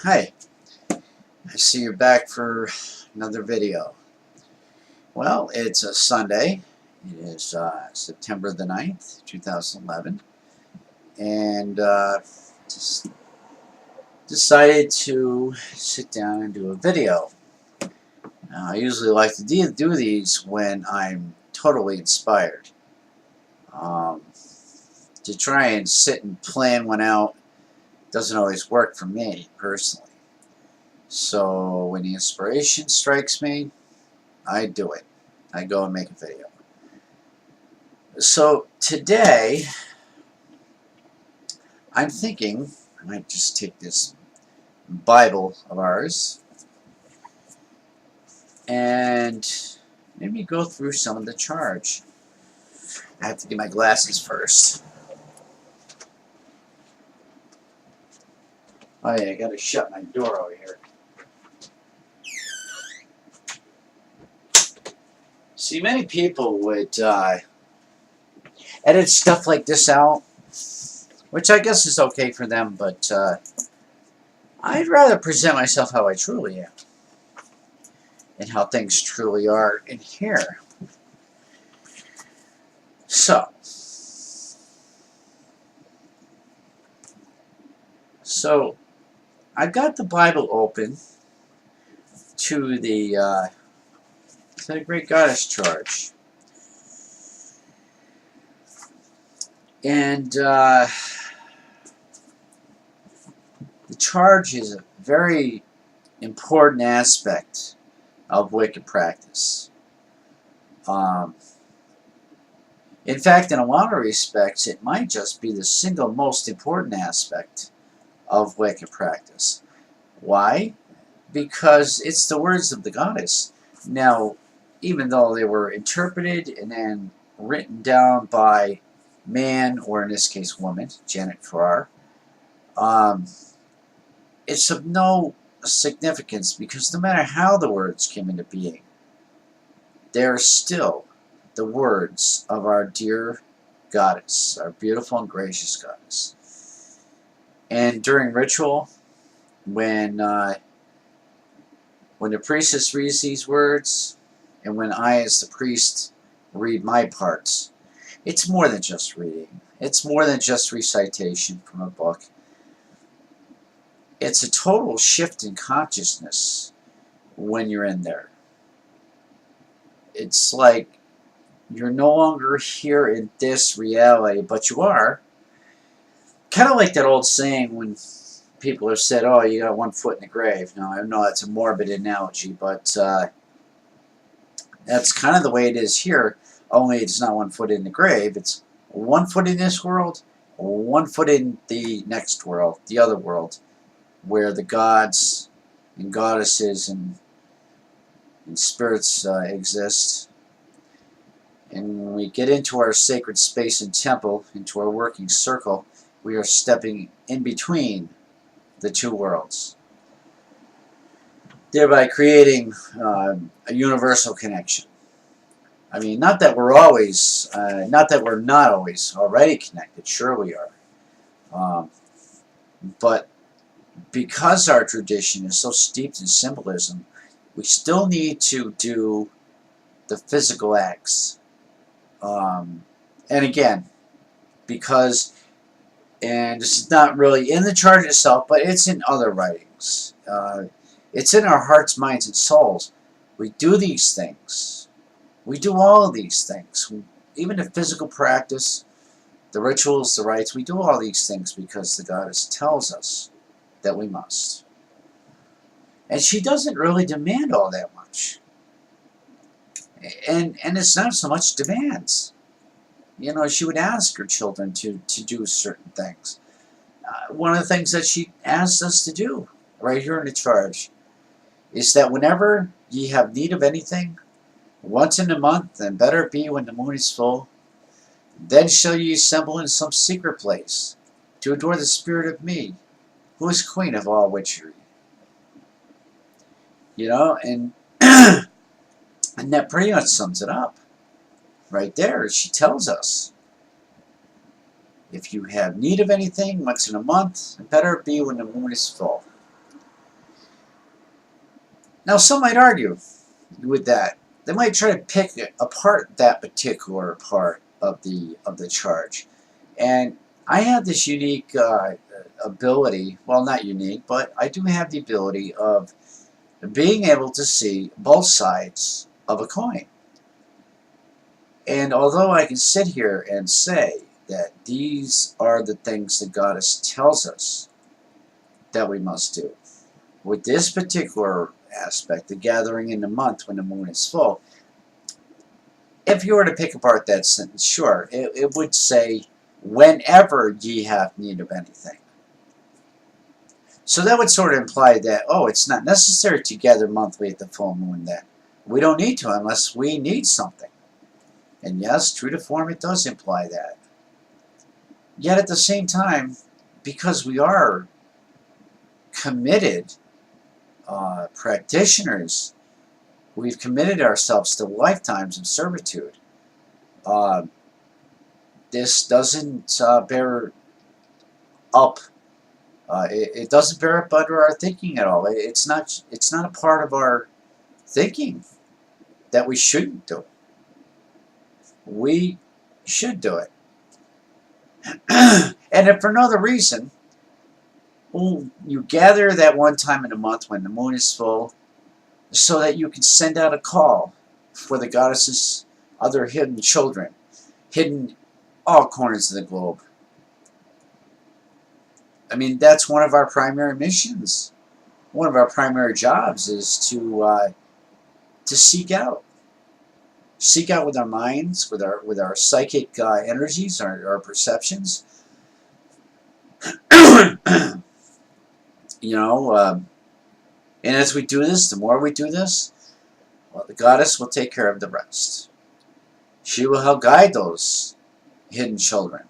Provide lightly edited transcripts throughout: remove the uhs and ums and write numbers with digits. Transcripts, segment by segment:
Hi, I see you're back for another video. Well, it's a Sunday. It is September the 9th, 2011, and just decided to sit down and do a video. Now, I usually like to do these when I'm totally inspired. To try and sit and plan one out doesn't always work for me, personally. So when the inspiration strikes me, I do it. I go and make a video. So today, I'm thinking I might just take this Bible of ours and maybe go through some of the charge. I have to get my glasses first. Oh yeah, I gotta shut my door over here. See, many people would edit stuff like this out, which I guess is okay for them, but I'd rather present myself how I truly am and how things truly are in here. So I've got the Bible open to the Great Goddess charge. And the charge is a very important aspect of Wicca practice. In fact, in a lot of respects, it might just be the single most important aspect of Wicca practice. Why? Because it's the words of the goddess. Now, even though they were interpreted and then written down by man, or in this case woman, Janet Farrar, it's of no significance, because no matter how the words came into being, they're still the words of our dear goddess, our beautiful and gracious goddess. And during ritual, when the priestess reads these words, and when I as the priest read my parts, it's more than just reading. It's more than just recitation from a book. It's a total shift in consciousness when you're in there. It's like you're no longer here in this reality, but you are. Kind of like that old saying when people have said, oh, you got one foot in the grave. Now, I know that's a morbid analogy, but that's kind of the way it is here, only it's not 1 foot in the grave. It's 1 foot in this world, 1 foot in the next world, the other world, where the gods and goddesses and spirits exist. And when we get into our sacred space and temple, into our working circle, we are stepping in between the two worlds, thereby creating a universal connection. I mean, not that we're always, not that we're not always already connected. Sure we are. But because our tradition is so steeped in symbolism, we still need to do the physical acts. And again, because, and this is not really in the charge itself, but it's in other writings. It's in our hearts, minds, and souls. We do these things. We do all of these things. Even the physical practice, the rituals, the rites, we do all these things because the goddess tells us that we must. And she doesn't really demand all that much. And it's not so much demands. You know, she would ask her children to do certain things. One of the things that she asks us to do right here in the charge is that whenever ye have need of anything, once in a month, and better be when the moon is full, then shall ye assemble in some secret place to adore the spirit of me, who is queen of all witchery. You know, and and that pretty much sums it up. Right there, she tells us, if you have need of anything once in a month, it better be when the moon is full. Now, some might argue with that. They might try to pick apart that particular part of the charge, and I have this unique ability. Well, not unique, but I do have the ability of being able to see both sides of a coin. And although I can sit here and say that these are the things that Goddess tells us that we must do, with this particular aspect, the gathering in the month when the moon is full, if you were to pick apart that sentence, sure, it would say, whenever ye have need of anything. So that would sort of imply that, oh, it's not necessary to gather monthly at the full moon then. We don't need to unless we need something. And yes, true to form, it does imply that. Yet at the same time, because we are committed practitioners, we've committed ourselves to lifetimes of servitude. This doesn't bear up. It doesn't bear up under our thinking at all. It's not a part of our thinking that we shouldn't do it. We should do it. And if for no other reason, well, you gather that one time in a month when the moon is full so that you can send out a call for the goddess's other hidden children, hidden all corners of the globe. I mean, that's one of our primary missions. One of our primary jobs is to seek out with our minds, with our psychic energies, our perceptions. You know, and as we do this, the more we do this, well, the goddess will take care of the rest. She will help guide those hidden children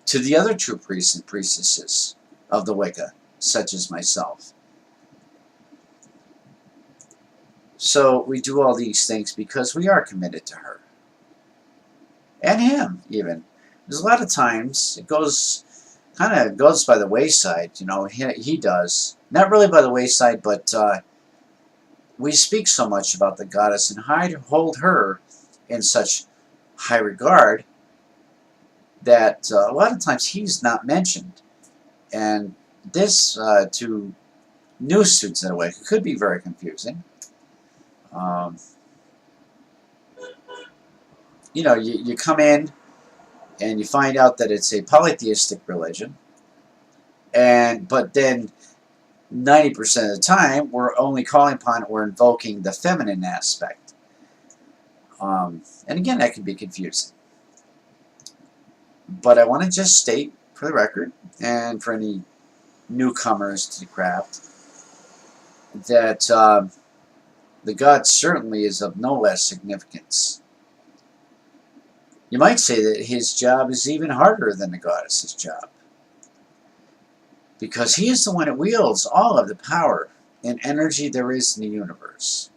to the other true priests and priestesses of the Wicca, such as myself. So we do all these things because we are committed to her. And him, even. There's a lot of times it kind of goes by the wayside, you know, he does. Not really by the wayside, but we speak so much about the goddess and hold her in such high regard that a lot of times he's not mentioned. And this, to new students in a way, could be very confusing. You know, you come in and you find out that it's a polytheistic religion, but then 90% of the time we're only calling upon or invoking the feminine aspect. And again, that can be confusing. But I want to just state for the record, and for any newcomers to the craft, that the god certainly is of no less significance. You might say that his job is even harder than the goddess's job, because he is the one that wields all of the power and energy there is in the universe.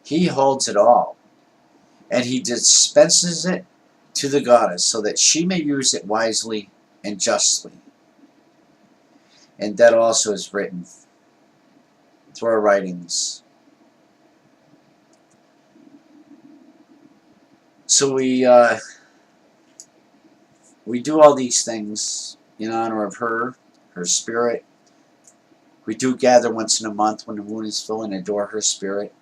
He holds it all, and he dispenses it to the goddess so that she may use it wisely and justly. And that also is written through our writings. So we do all these things in honor of her spirit. We do gather once in a month when the moon is full and adore her spirit.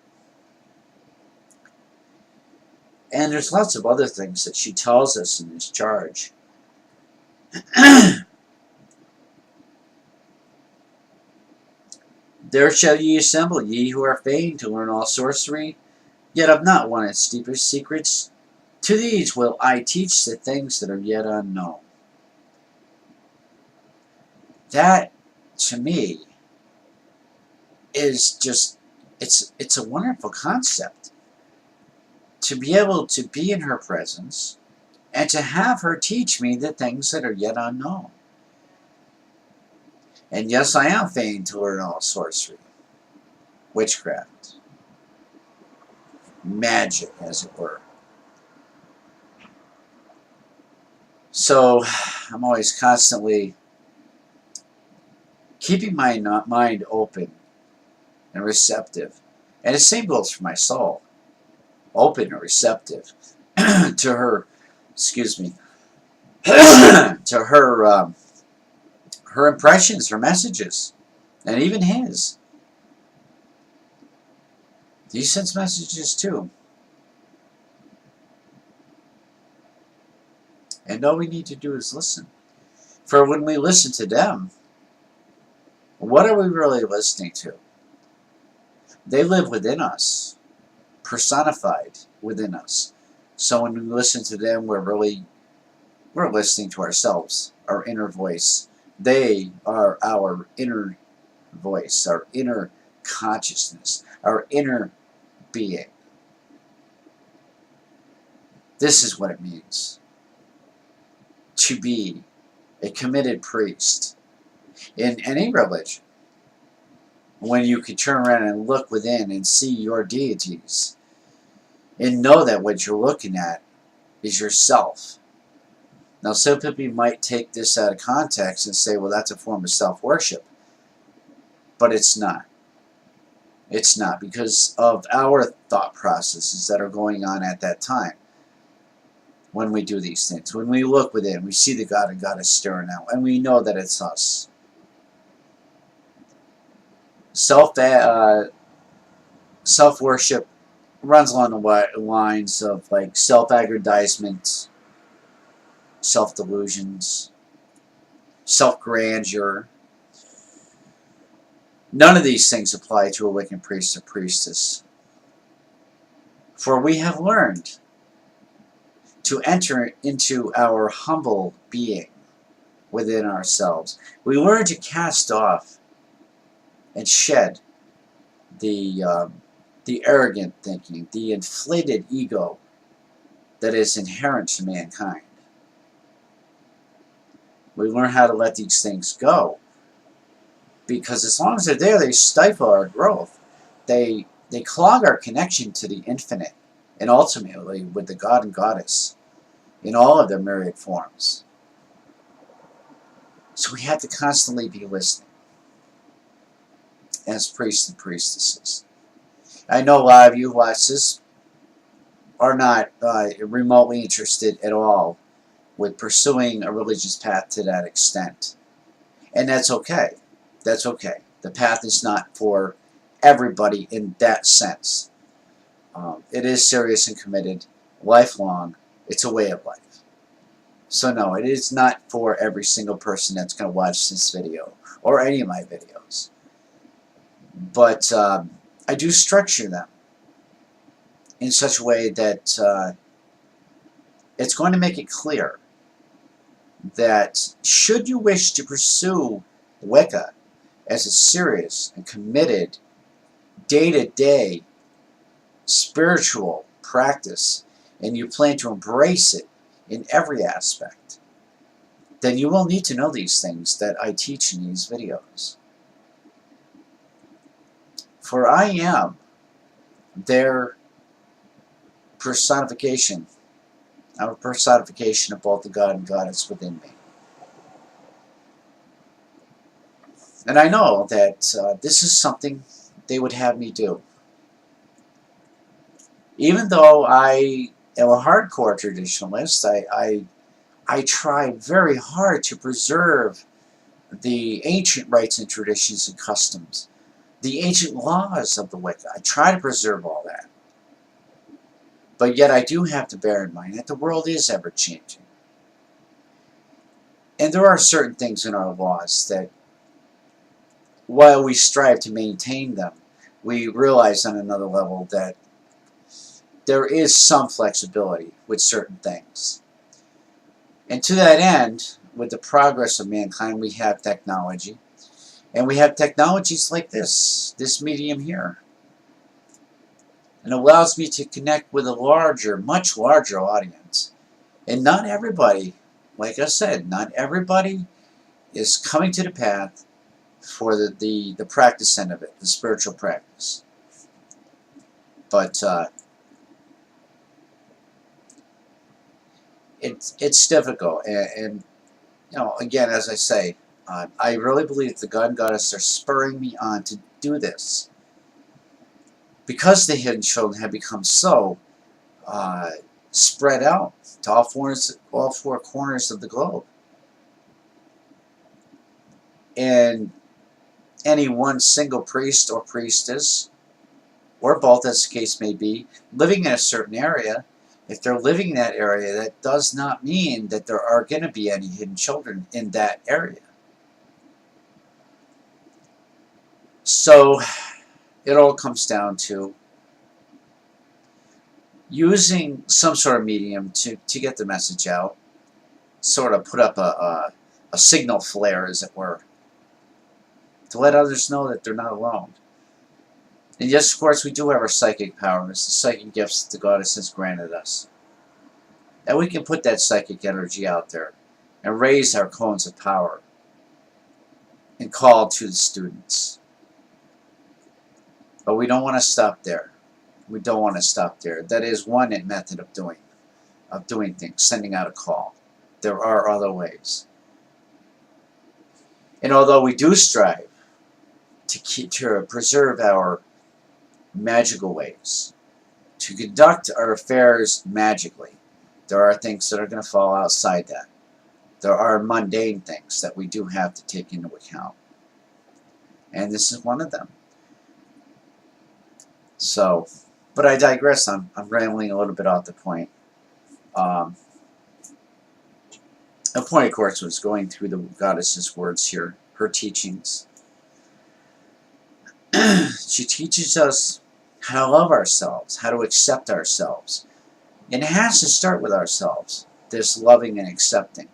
And there's lots of other things that she tells us in this charge. There shall ye assemble, ye who are fain to learn all sorcery, yet have not won its deepest secrets. To these will I teach the things that are yet unknown. That, to me, is just, it's a wonderful concept. To be able to be in her presence and to have her teach me the things that are yet unknown. And yes, I am fain to learn all sorcery, witchcraft, magic, as it were. So I'm always constantly keeping my mind open and receptive. And the same goes for my soul. Open and receptive to her, excuse me, to her, her impressions, her messages, and even his. He sends messages too. And all we need to do is listen. For when we listen to them, what are we really listening to? They live within us, personified within us. So when we listen to them, we're listening to ourselves, our inner voice. They are our inner voice, our inner consciousness, our inner being. This is what it means to be a committed priest in any religion. When you can turn around and look within and see your deities and know that what you're looking at is yourself. Now, some people might take this out of context and say, well, that's a form of self-worship. But it's not. It's not, because of our thought processes that are going on at that time when we do these things. When we look within, we see the God and Goddess staring out, and we know that it's us. Self-worship runs along the lines of like self-aggrandizement, self-delusions, self-grandeur. None of these things apply to a Wiccan priest or priestess. For we have learned to enter into our humble being within ourselves. We learn to cast off and shed the arrogant thinking, the inflated ego that is inherent to mankind. We learn how to let these things go. Because as long as they're there, they stifle our growth. They clog our connection to the infinite, and ultimately with the God and Goddess in all of their myriad forms. So we have to constantly be listening as priests and priestesses. I know a lot of you who watch this are not remotely interested at all with pursuing a religious path to that extent. And that's okay. That's okay. The path is not for everybody in that sense. It is serious and committed, lifelong. It's a way of life. So no, it is not for every single person that's going to watch this video or any of my videos. But I do structure them in such a way that it's going to make it clear that should you wish to pursue Wicca as a serious and committed day-to-day spiritual practice, and you plan to embrace it in every aspect, then you will need to know these things that I teach in these videos. For I am their personification. I'm a personification of both the God and Goddess within me. And I know that this is something they would have me do. Even though I am a hardcore traditionalist, I try very hard to preserve the ancient rites and traditions and customs, the ancient laws of the Wicca. I try to preserve all that. But yet I do have to bear in mind that the world is ever-changing. And there are certain things in our laws that, while we strive to maintain them, we realize on another level that there is some flexibility with certain things. And to that end, with the progress of mankind, we have technology. And we have technologies like this medium here. And it allows me to connect with a larger, much larger audience. And not everybody, like I said, not everybody is coming to the path for the practice end of it, the spiritual practice. But it's difficult, and you know, again, as I say, I really believe the God and Goddess are spurring me on to do this. because the hidden children have become so spread out to all four corners of the globe. And any one single priest or priestess, or both as the case may be, living in a certain area, if they're living in that area, that does not mean that there are going to be any hidden children in that area. So it all comes down to using some sort of medium to get the message out, sort of put up a signal flare, as it were, to let others know that they're not alone. And yes, of course, we do have our psychic powers, the psychic gifts that the goddess has granted us. And we can put that psychic energy out there and raise our cones of power and call to the students. But we don't want to stop there. We don't want to stop there. That is one method of doing things, sending out a call. There are other ways. And although we do strive to preserve our magical ways, to conduct our affairs magically, there are things that are going to fall outside that. There are mundane things that we do have to take into account. And this is one of them. So, but I digress. I'm rambling a little bit off the point. The point, of course, was going through the goddess's words here, her teachings. She teaches us how to love ourselves, how to accept ourselves. And it has to start with ourselves, this loving and accepting.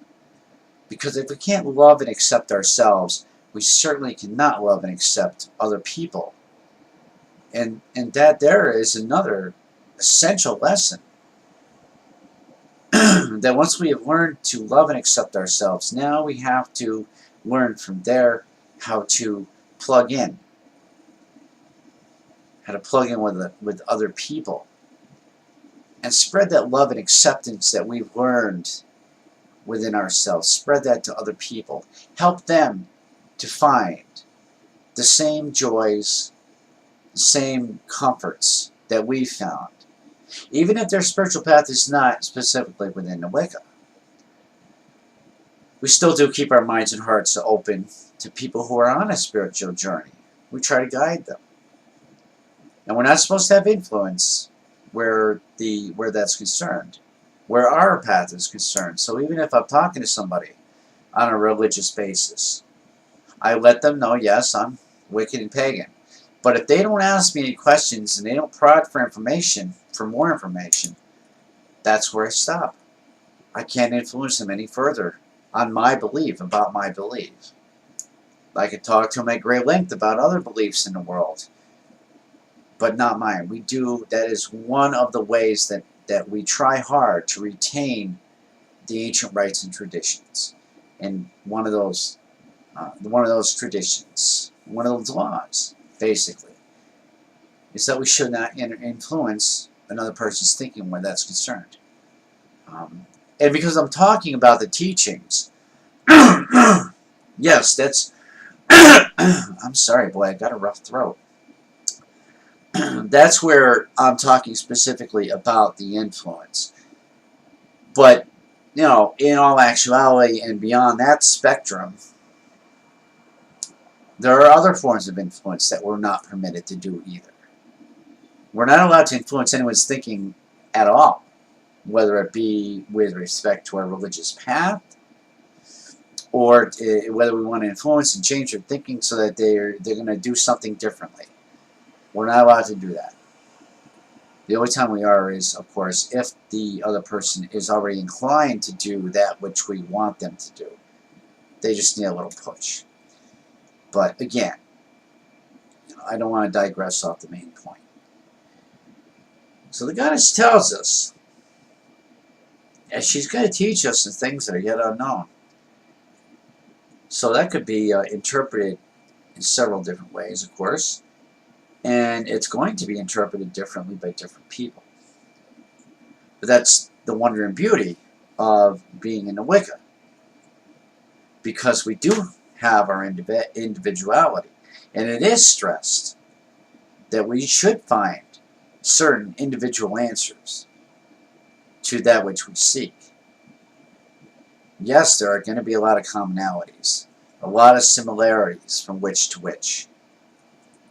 Because if we can't love and accept ourselves, we certainly cannot love and accept other people. And that there is another essential lesson. That once we have learned to love and accept ourselves, now we have to learn from there how to plug in. How to plug in with other people. And spread that love and acceptance that we've learned within ourselves. Spread that to other people. Help them to find the same joys, the same comforts that we found. Even if their spiritual path is not specifically within the Wicca. We still do keep our minds and hearts open to people who are on a spiritual journey. We try to guide them. And we're not supposed to have influence where that's concerned, where our path is concerned. So even if I'm talking to somebody on a religious basis, I let them know, yes, I'm wicked and pagan. But if they don't ask me any questions and they don't prod for information, for more information, that's where I stop. I can't influence them any further on my belief about my belief. I could talk to them at great length about other beliefs in the world, but not mine. That is one of the ways that we try hard to retain the ancient rites and traditions. And one of those traditions, one of those laws, basically, is that we should not influence another person's thinking where that's concerned. And because I'm talking about the teachings, yes, that's, I'm sorry, boy, I got a rough throat. That's where I'm talking specifically about the influence. But, you know, in all actuality and beyond that spectrum, there are other forms of influence that we're not permitted to do either. We're not allowed to influence anyone's thinking at all, whether it be with respect to our religious path, or whether we want to influence and change their thinking so that they're going to do something differently. We're not allowed to do that. The only time we are is, of course, if the other person is already inclined to do that which we want them to do. They just need a little push. But again, I don't want to digress off the main point. So the goddess tells us that she's going to teach us the things that are yet unknown. So that could be interpreted in several different ways, of course. And it's going to be interpreted differently by different people. But that's the wonder and beauty of being in the Wicca. Because we do have our individuality. And it is stressed. that we should find certain individual answers to that which we seek. Yes, there are going to be a lot of commonalities, a lot of similarities from witch to witch,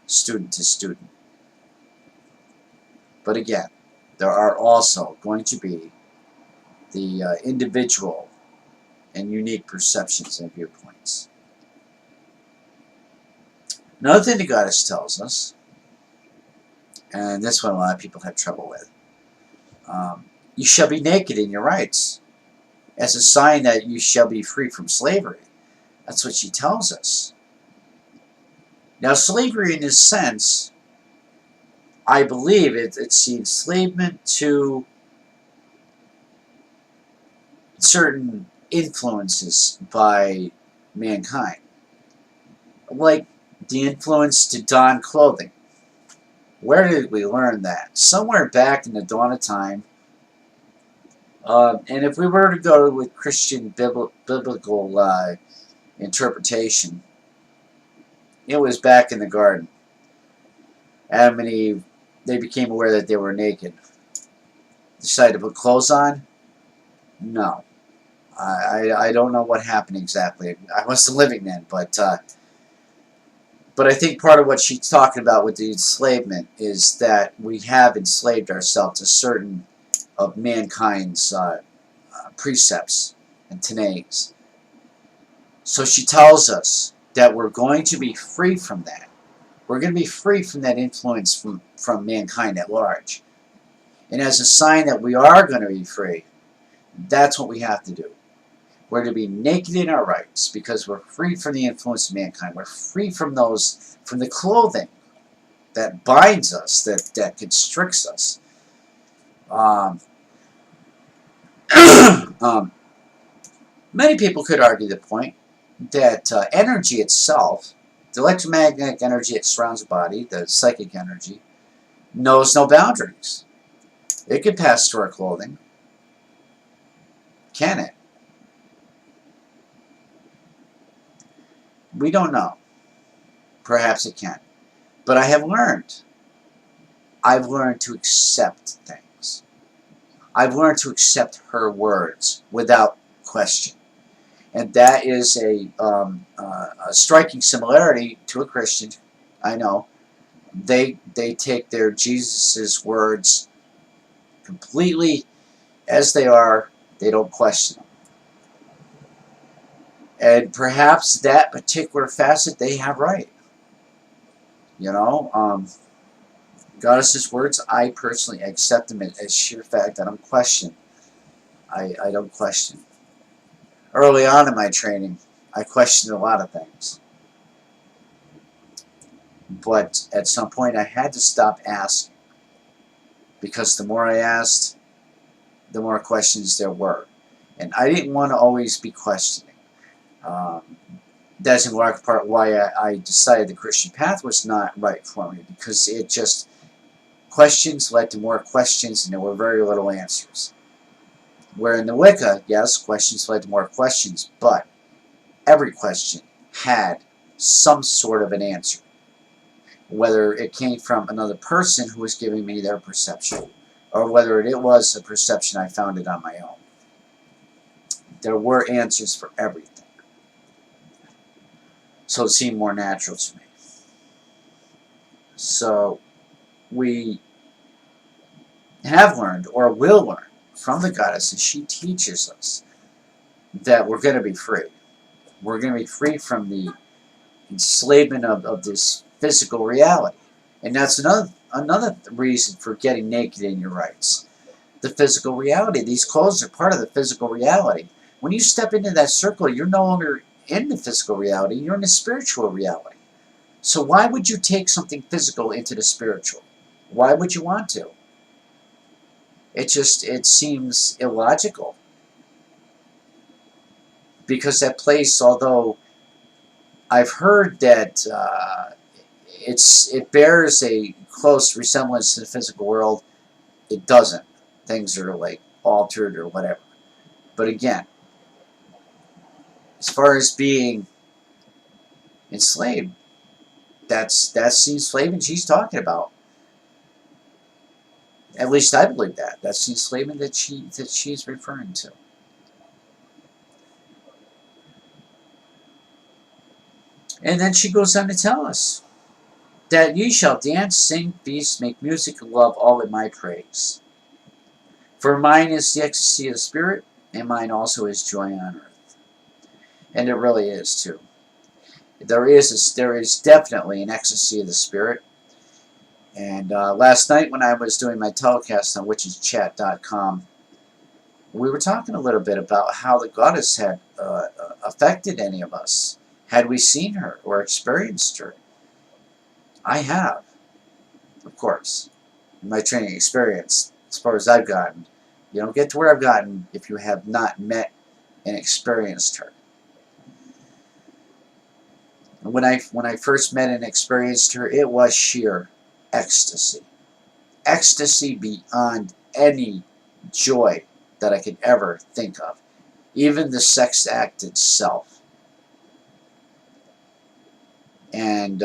student to student. But again, there are also going to be the individual and unique perceptions and viewpoints. Another thing the goddess tells us, and this one a lot of people have trouble with, you shall be naked in your rights, as a sign that you shall be free from slavery. That's what she tells us. Now, slavery in this sense, I believe it's the enslavement to certain influences by mankind. Like the influence to don clothing. Where did we learn that? Somewhere back in the dawn of time. And if we were to go with Christian biblical interpretation, it was back in the garden. Adam and Eve, they became aware that they were naked. Decided to put clothes on? No. I don't know what happened exactly. I wasn't living then, but I think part of what she's talking about with the enslavement is that we have enslaved ourselves to certain of mankind's precepts and tenays. So she tells us that we're going to be free from that. We're going to be free from that influence from mankind at large. And as a sign that we are going to be free, that's what we have to do. We're to be naked in our rights because we're free from the influence of mankind. We're free from the clothing that binds us, that constricts us. Many people could argue the point that energy itself, the electromagnetic energy that surrounds the body, the psychic energy, knows no boundaries. It could pass through our clothing. Can it? We don't know. Perhaps it can. But I've learned to accept things. I've learned to accept her words without question. And that is a striking similarity to a Christian. I know. They take their Jesus' words completely as they are. They don't question them. And perhaps that particular facet they have right. You know, Goddess's words, I personally accept them as sheer fact. I don't question. I don't question. Early on in my training, I questioned a lot of things. But at some point I had to stop asking. Because the more I asked, the more questions there were. And I didn't want to always be questioning. That's in large part why I decided the Christian path was not right for me. Because it just, questions led to more questions and there were very little answers. Where in the Wicca, yes, questions led to more questions, but every question had some sort of an answer. Whether it came from another person who was giving me their perception, or whether it was a perception I found it on my own. There were answers for everything. So it seemed more natural to me. So we have learned, or will learn, from the goddess, and she teaches us that we're going to be free. We're going to be free from the enslavement of this physical reality. And that's another reason for getting naked in your rights. The physical reality. These clothes are part of the physical reality. When you step into that circle, you're no longer in the physical reality, you're in the spiritual reality. So why would you take something physical into the spiritual? Why would you want to? It seems illogical. Because that place, although I've heard that it bears a close resemblance to the physical world, it doesn't. Things are like altered or whatever. But again, as far as being enslaved, That's the enslavement she's talking about. At least I believe that. That's the enslavement that she's referring to. And then she goes on to tell us that ye shall dance, sing, feast, make music, and love all in my praise. For mine is the ecstasy of the Spirit, and mine also is joy on earth. And it really is too. There is definitely an ecstasy of the Spirit. And last night when I was doing my telecast on witcheschat.com, we were talking a little bit about how the goddess had affected any of us. Had we seen her or experienced her? I have, of course, in my training experience, as far as I've gotten. You don't get to where I've gotten if you have not met and experienced her. And when I first met and experienced her, it was sheer ecstasy. Ecstasy beyond any joy that I could ever think of. Even the sex act itself. And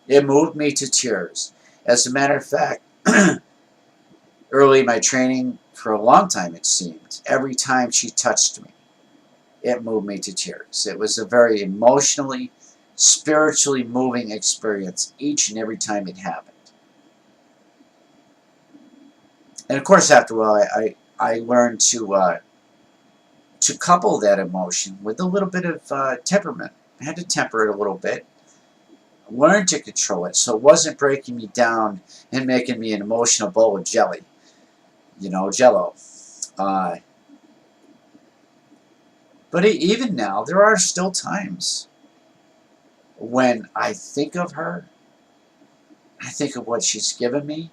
it moved me to tears. As a matter of fact, early in my training, for a long time it seemed, every time she touched me, it moved me to tears. It was a very emotionally, spiritually moving experience each and every time it happened. And of course, after a while, I learned to couple that emotion with a little bit of temperament. I had to temper it a little bit. Learn to control it so it wasn't breaking me down and making me an emotional bowl of jelly. You know, jello. But even now, there are still times when I think of her, I think of what she's given me,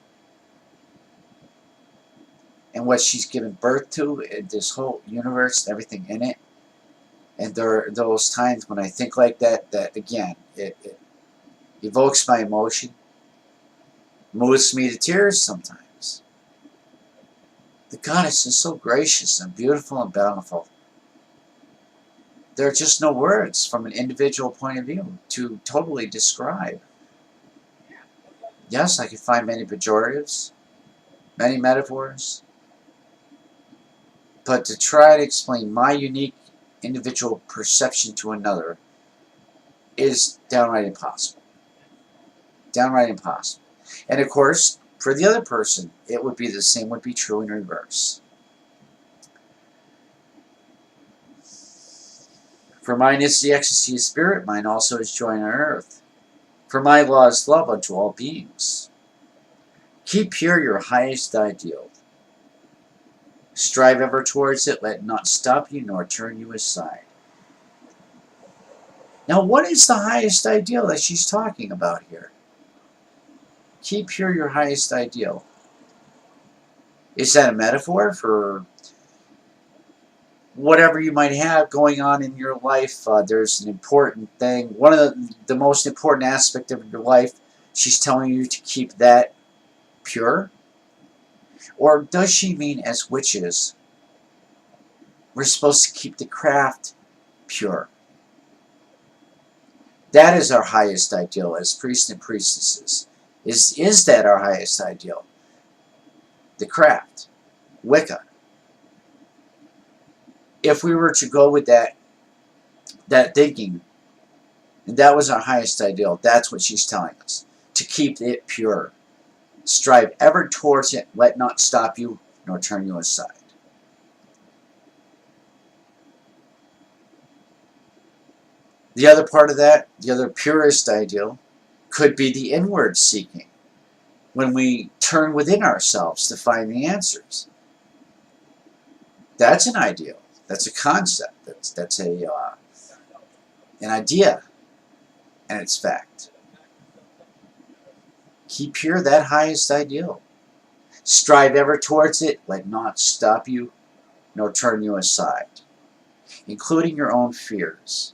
and what she's given birth to, in this whole universe, everything in it. And there are those times when I think like that, that again, it evokes my emotion, moves me to tears sometimes. The goddess is so gracious and beautiful and bountiful. There are just no words from an individual point of view to totally describe. Yes, I could find many pejoratives, many metaphors, but to try to explain my unique individual perception to another is downright impossible. Downright impossible. And of course, for the other person, it would be the same would be true in reverse. For mine is the ecstasy of spirit, mine also is joy on earth. For my law is love unto all beings. Keep pure your highest ideal. Strive ever towards it, let not stop you nor turn you aside. Now, what is the highest ideal that she's talking about here? Keep pure your highest ideal. Is that a metaphor for whatever you might have going on in your life? There's an important thing. One of the most important aspect of your life, she's telling you to keep that pure? Or does she mean as witches, we're supposed to keep the craft pure? That is our highest ideal as priests and priestesses. Is that our highest ideal? The craft. Wicca. If we were to go with that thinking, and that was our highest ideal, that's what she's telling us. To keep it pure. Strive ever towards it, let not stop you, nor turn you aside. The other part of that, the other purest ideal, could be the inward seeking. When we turn within ourselves to find the answers. That's an ideal. That's a concept. That's an idea. And it's fact. Keep pure that highest ideal. Strive ever towards it. Let not stop you, nor turn you aside. Including your own fears.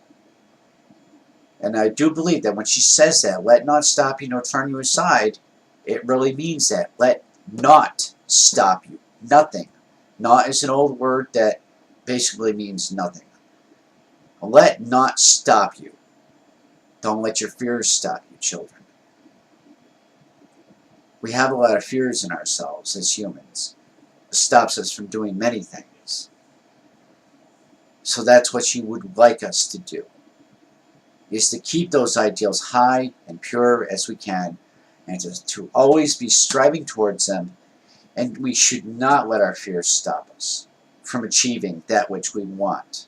And I do believe that when she says that, let not stop you, nor turn you aside, it really means that. Let not stop you. Nothing. Not is an old word that basically means nothing. Let not stop you. Don't let your fears stop you, children. We have a lot of fears in ourselves as humans. It stops us from doing many things. So that's what she would like us to do, is to keep those ideals high and pure as we can, and to always be striving towards them. And we should not let our fears stop us from achieving that which we want.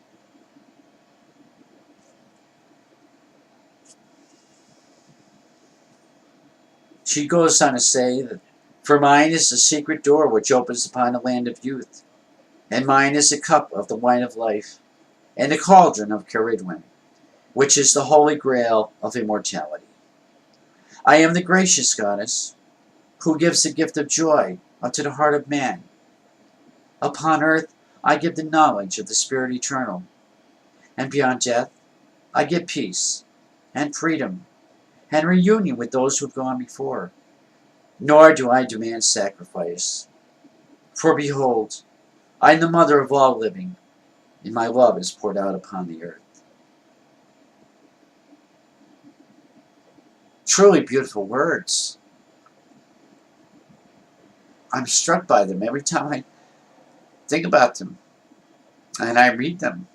She goes on to say that, for mine is the secret door which opens upon the land of youth, and mine is the cup of the wine of life, and the cauldron of Caridwen, which is the holy grail of immortality. I am the gracious goddess, who gives the gift of joy unto the heart of man. Upon earth I give the knowledge of the Spirit eternal, and beyond death I give peace, and freedom, and reunion with those who have gone before. Nor do I demand sacrifice. For behold, I am the mother of all living, and my love is poured out upon the earth. Truly beautiful words. I'm struck by them every time I think about them, and I read them.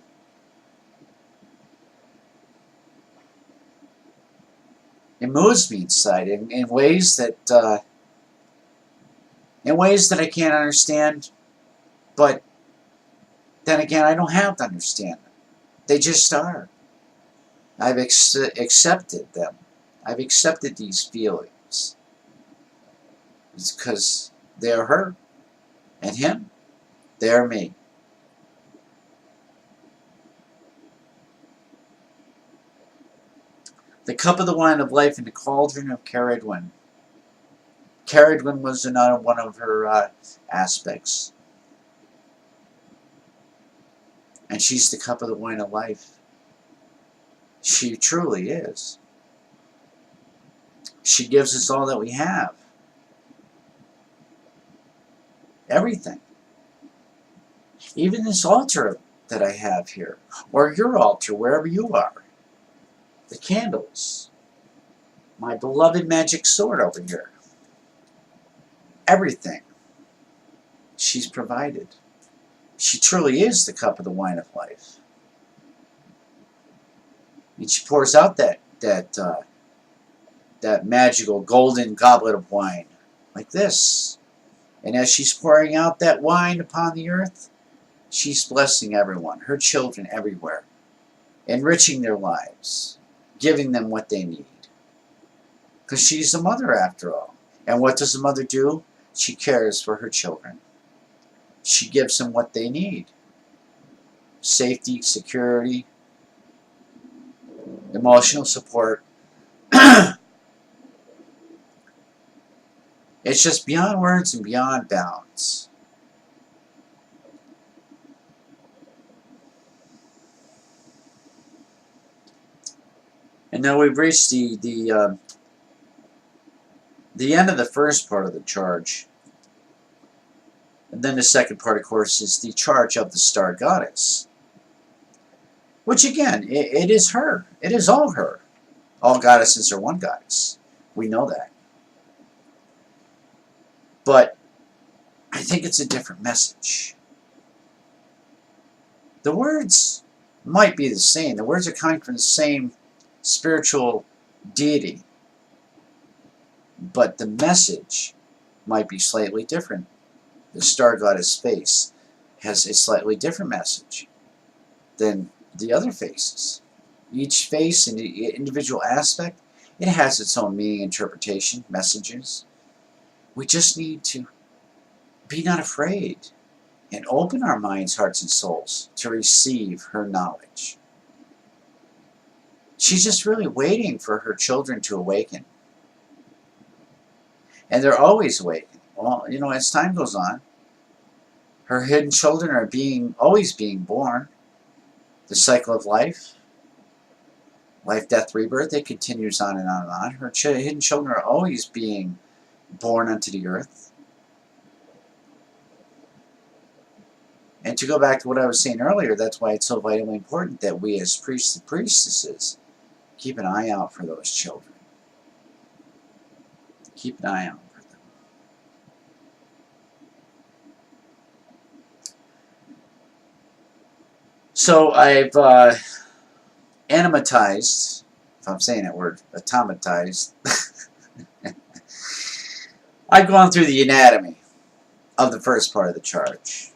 It moves me inside in ways that I can't understand, but then again, I don't have to understand them. They just are. I've accepted them. I've accepted these feelings. It's because they're her and him. They're me. The cup of the wine of life and the cauldron of Caridwen. Caridwen was another one of her aspects. And she's the cup of the wine of life. She truly is. She gives us all that we have. Everything. Even this altar that I have here, or your altar, wherever you are. The candles. My beloved magic sword over here. Everything. She's provided. She truly is the cup of the wine of life. And she pours out that magical golden goblet of wine, like this. And as she's pouring out that wine upon the earth, she's blessing everyone, her children everywhere, enriching their lives, giving them what they need. Because she's a mother after all. And what does a mother do? She cares for her children. She gives them what they need. Safety, security, emotional support. It's just beyond words and beyond bounds. And now we've reached the end of the first part of the charge. And then the second part, of course, is the charge of the Star Goddess. Which again, it is her. It is all her. All goddesses are one goddess. We know that. But I think it's a different message. The words might be the same. The words are coming from the same spiritual deity. But the message might be slightly different. The Star Goddess face has a slightly different message than the other faces. Each face and the individual aspect, it has its own meaning, interpretation, messages. We just need to be not afraid and open our minds, hearts, and souls to receive her knowledge. She's just really waiting for her children to awaken. And they're always awakening. Well, you know, as time goes on, her hidden children are always being born. The cycle of life, death, rebirth, it continues on and on and on. Her hidden children are always being born unto the earth. And to go back to what I was saying earlier, that's why it's so vitally important that we as priests and priestesses Keep an eye out for those children. Keep an eye out for them. So I've animatized, if I'm saying that word, automatized. I've gone through the anatomy of the first part of the charge,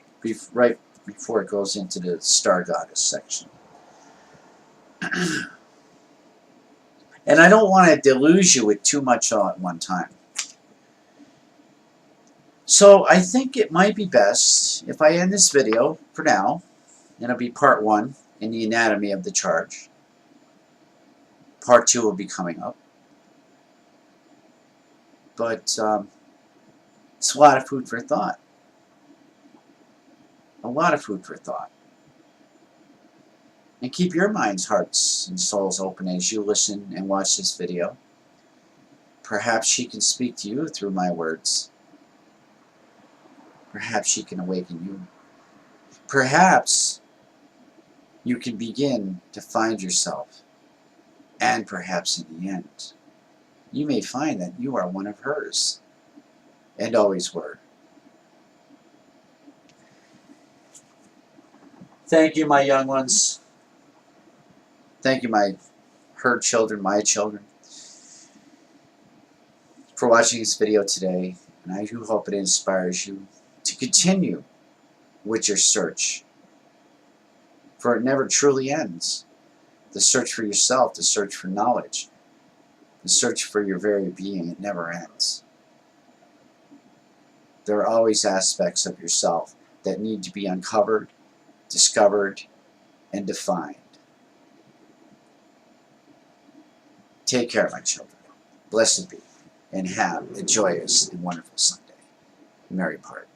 right before it goes into the Star Goddess section. And I don't want to delude you with too much all at one time. So I think it might be best if I end this video for now, and it'll be part 1 in the anatomy of the charge. Part 2 will be coming up. But it's a lot of food for thought. A lot of food for thought. And keep your minds, hearts, and souls open as you listen and watch this video. Perhaps she can speak to you through my words. Perhaps she can awaken you. Perhaps you can begin to find yourself. And perhaps in the end, you may find that you are one of hers. And always were. Thank you, my young ones. Thank you, her children, my children, for watching this video today. And I do hope it inspires you to continue with your search. For it never truly ends. The search for yourself, the search for knowledge, the search for your very being, it never ends. There are always aspects of yourself that need to be uncovered, discovered, and defined. Take care, my children. Blessed be, and have a joyous and wonderful Sunday. Merry part.